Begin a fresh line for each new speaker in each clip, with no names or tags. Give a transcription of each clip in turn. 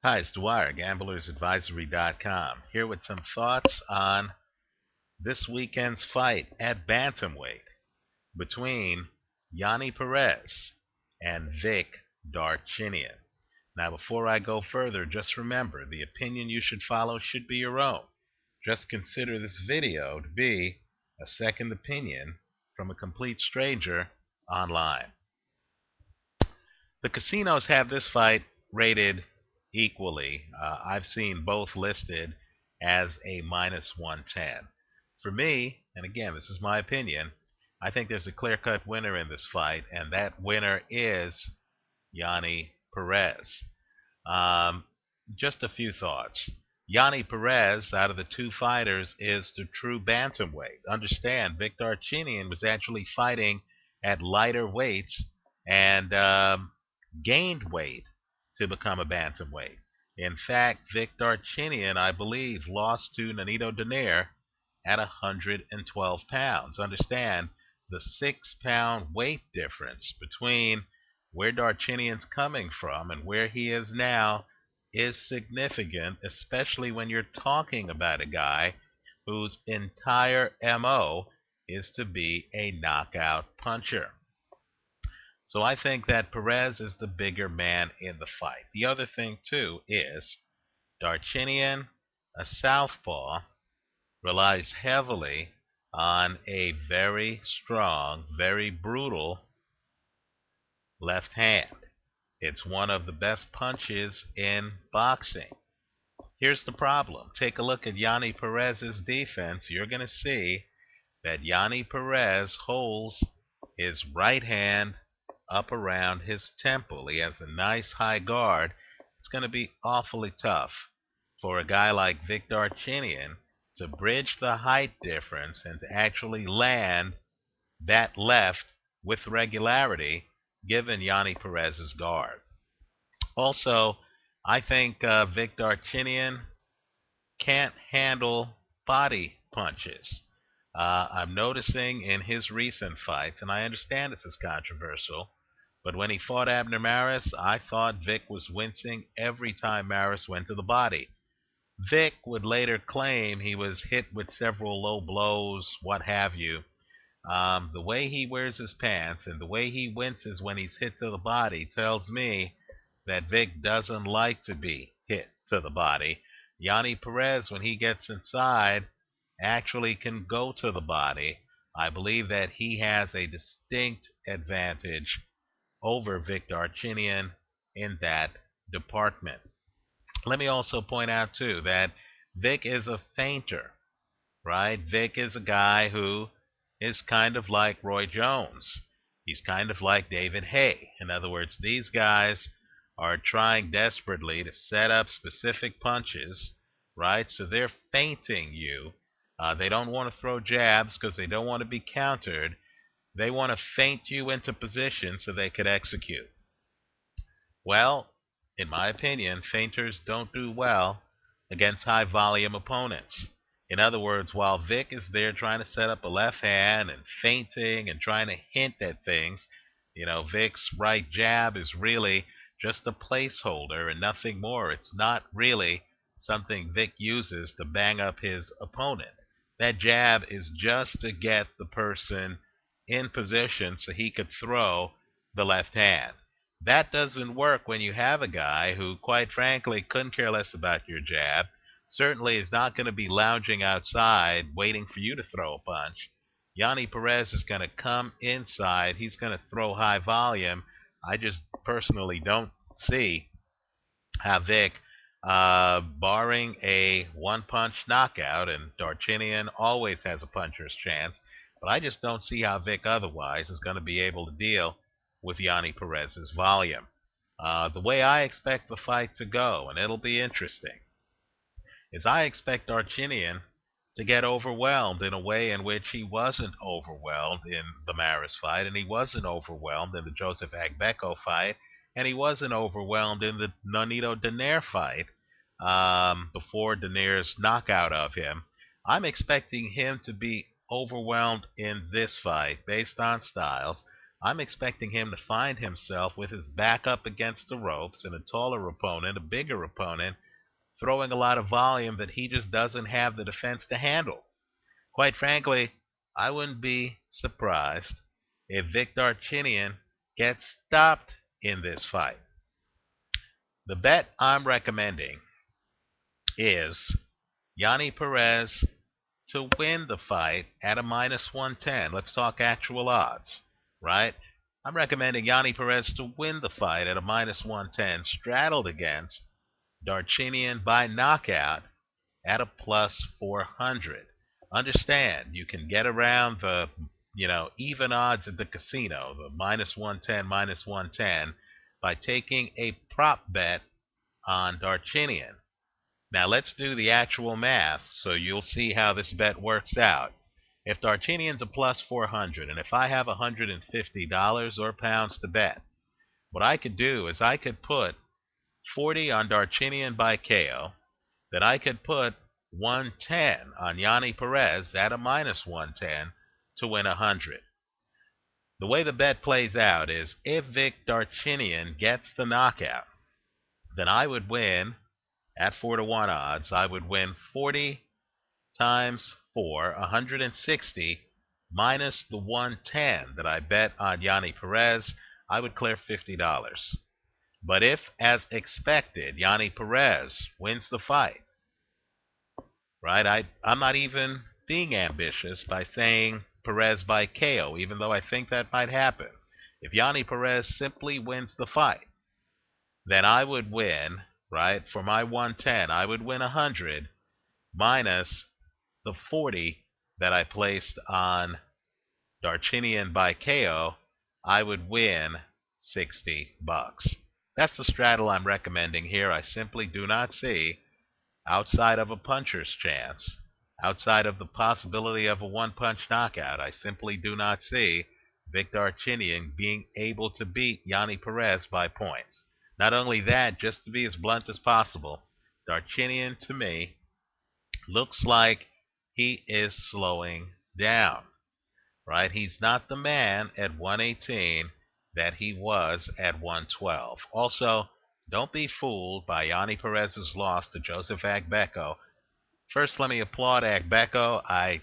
Hi, it's Dwyer, gamblersadvisory.com, here with some thoughts on this weekend's fight at bantamweight between Yohnny Perez and Vic Darchinyan. Now, before I go further, just remember the opinion you should follow should be your own. Just consider this video to be a second opinion from a complete stranger online. The casinos have this fight rated equally. I've seen both listed as a minus 110. For me, and again, this is my opinion, I think there's a clear-cut winner in this fight, and that winner is Yohnny Perez. Um, just a few thoughts. Yohnny Perez, out of the two fighters, is the true bantamweight. Understand, Vic Darchinyan was actually fighting at lighter weights and gained weight to become a bantamweight. In fact, Vic Darchinyan, I believe, lost to Nonito Donaire at 112 pounds. Understand the 6-pound weight difference between where Darchinyan's coming from and where he is now is significant, especially when you're talking about a guy whose entire MO is to be a knockout puncher. So I think that Perez is the bigger man in the fight. The other thing, too, is Darchinyan, a southpaw, relies heavily on a very strong, very brutal left hand. It's one of the best punches in boxing. Here's the problem. Take a look at Yohnny Perez's defense. You're going to see that Yohnny Perez holds his right hand up around his temple. He has a nice high guard. It's going to be awfully tough for a guy like Vic Darchinyan to bridge the height difference and to actually land that left with regularity given Yohnny Perez's guard. Also, I think Vic Darchinyan can't handle body punches. I'm noticing in his recent fights, and I understand this is controversial, but when he fought Abner Maris, I thought Vic was wincing every time Maris went to the body. Vic would later claim he was hit with several low blows, what have you. The way he wears his pants and the way he winces when he's hit to the body tells me that Vic doesn't like to be hit to the body. Yohnny Perez, when he gets inside, actually can go to the body. I believe that he has a distinct advantage over Vic Darchinyan in that department. Let me also point out, too, that Vic is a feinter, right? Vic is a guy who is kind of like Roy Jones. He's kind of like David Haye. In other words, these guys are trying desperately to set up specific punches, right? So they're feinting you. They don't want to throw jabs because they don't want to be countered. They want to feint you into position so they could execute. Well, in my opinion, feinters don't do well against high volume opponents. In other words, while Vic is there trying to set up a left hand and feinting and trying to hint at things, Vic's right jab is really just a placeholder and nothing more. It's not really something Vic uses to bang up his opponent. That jab is just to get the person in position so he could throw the left hand. That doesn't work when you have a guy who, quite frankly, couldn't care less about your jab. Certainly is not going to be lounging outside waiting for you to throw a punch. Yohnny Perez is going to come inside. He's going to throw high volume. I just personally don't see how Vic, barring a one-punch knockout, and Darchinyan always has a puncher's chance, but I just don't see how Vic otherwise is going to be able to deal with Yohnny Perez's volume. The way I expect the fight to go, and it'll be interesting, is I expect Darchinyan to get overwhelmed in a way in which he wasn't overwhelmed in the Maris fight, and he wasn't overwhelmed in the Joseph Agbeko fight, and he wasn't overwhelmed in the Nonito Donaire fight before Donaire's knockout of him. I'm expecting him to be overwhelmed in this fight based on styles, I'm expecting him to find himself with his back up against the ropes and a taller opponent, a bigger opponent, throwing a lot of volume that he just doesn't have the defense to handle. Quite frankly, I wouldn't be surprised if Vic Darchinyan gets stopped in this fight. The bet I'm recommending is Yohnny Perez to win the fight at a minus 110. Let's talk actual odds, right? I'm recommending Yohnny Perez to win the fight at a minus 110, straddled against Darchinyan by knockout at a plus 400. Understand, you can get around the even odds at the casino, the minus 110, minus 110, by taking a prop bet on Darchinyan. Now let's do the actual math so you'll see how this bet works out. If Darchinyan's a plus 400 and if I have $150 or pounds to bet, what I could do is I could put 40 on Darchinyan by KO, then I could put 110 on Yohnny Perez at a minus 110 to win 100. The way the bet plays out is if Vic Darchinyan gets the knockout, then I would win at 4-to-1 odds. I would win 40 times 4, 160, minus the 110 that I bet on Yohnny Perez. I would clear $50. But if, as expected, Yohnny Perez wins the fight, right? I'm not even being ambitious by saying Perez by KO, even though I think that might happen. If Yohnny Perez simply wins the fight, then I would win, right? For my 110, I would win 100 minus the 40 that I placed on Darchinyan by KO. I would win $60. That's the straddle I'm recommending here. I simply do not see, outside of a puncher's chance, outside of the possibility of a one-punch knockout, I simply do not see Vic Darchinyan being able to beat Yohnny Perez by points. Not only that, just to be as blunt as possible, Darchinyan, to me, looks like he is slowing down, right? He's not the man at 118 that he was at 112. Also, don't be fooled by Yohnny Perez's loss to Joseph Agbeko. First, let me applaud Agbeko. I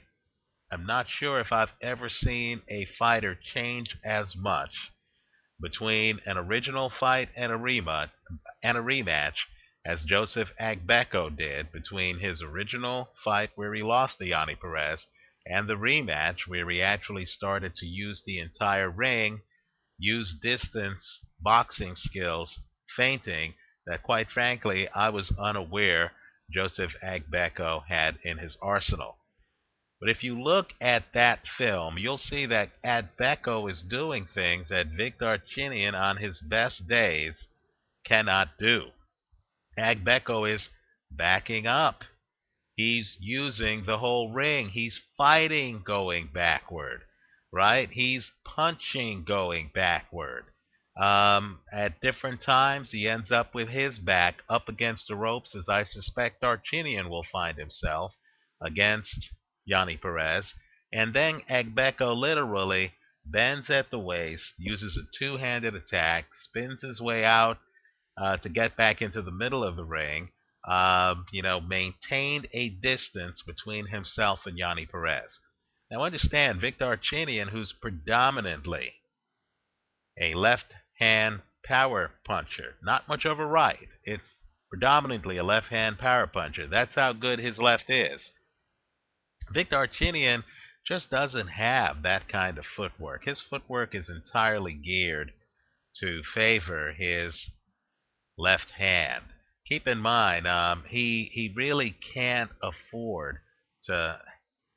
am not sure if I've ever seen a fighter change as much between an original fight and a rematch as Joseph Agbeko did between his original fight where he lost to Yohnny Perez and the rematch where he actually started to use the entire ring, use distance, boxing skills, feinting, that quite frankly I was unaware Joseph Agbeko had in his arsenal. But if you look at that film, you'll see that Agbeko is doing things that Vic Darchinyan on his best days cannot do. Agbeko is backing up. He's using the whole ring. He's fighting going backward, right? He's punching going backward. At different times, he ends up with his back up against the ropes, as I suspect Darchinyan will find himself against Yohnny Perez. And then Agbeko literally bends at the waist, uses a two-handed attack, spins his way out to get back into the middle of the ring, maintained a distance between himself and Yohnny Perez. Now understand, Vic Darchinyan, who's predominantly a left-hand power puncher, not much of a right. It's predominantly a left-hand power puncher. That's how good his left is. Vic Darchinyan just doesn't have that kind of footwork. His footwork is entirely geared to favor his left hand. Keep in mind, he really can't afford to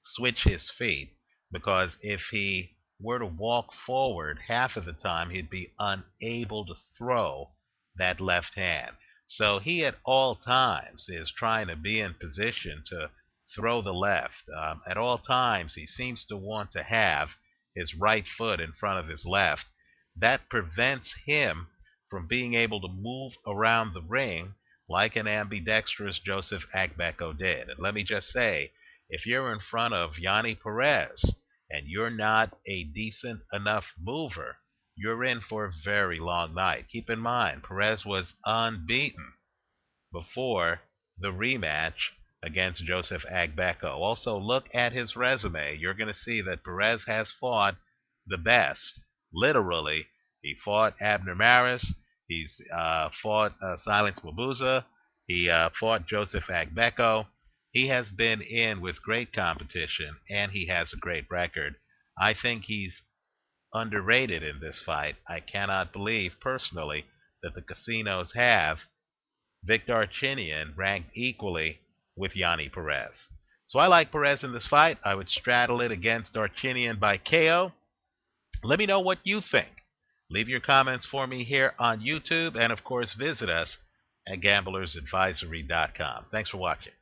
switch his feet, because if he were to walk forward half of the time, he'd be unable to throw that left hand. So he at all times is trying to be in position to throw the left. At all times, he seems to want to have his right foot in front of his left. That prevents him from being able to move around the ring like an ambidextrous Joseph Agbeko did. And let me just say, if you're in front of Yohnny Perez and you're not a decent enough mover, you're in for a very long night. Keep in mind, Perez was unbeaten before the rematch against Joseph Agbeko. Also, look at his resume. You're going to see that Perez has fought the best. Literally, he fought Abner Maris. He's fought Silence Mabuza. He fought Joseph Agbeko. He has been in with great competition, and he has a great record. I think he's underrated in this fight. I cannot believe, personally, that the casinos have Vic Darchinyan ranked equally with Yohnny Perez. So I like Perez in this fight. I would straddle it against Darchinyan by KO. Let me know what you think. Leave your comments for me here on YouTube, and of course visit us at gamblersadvisory.com. Thanks for watching.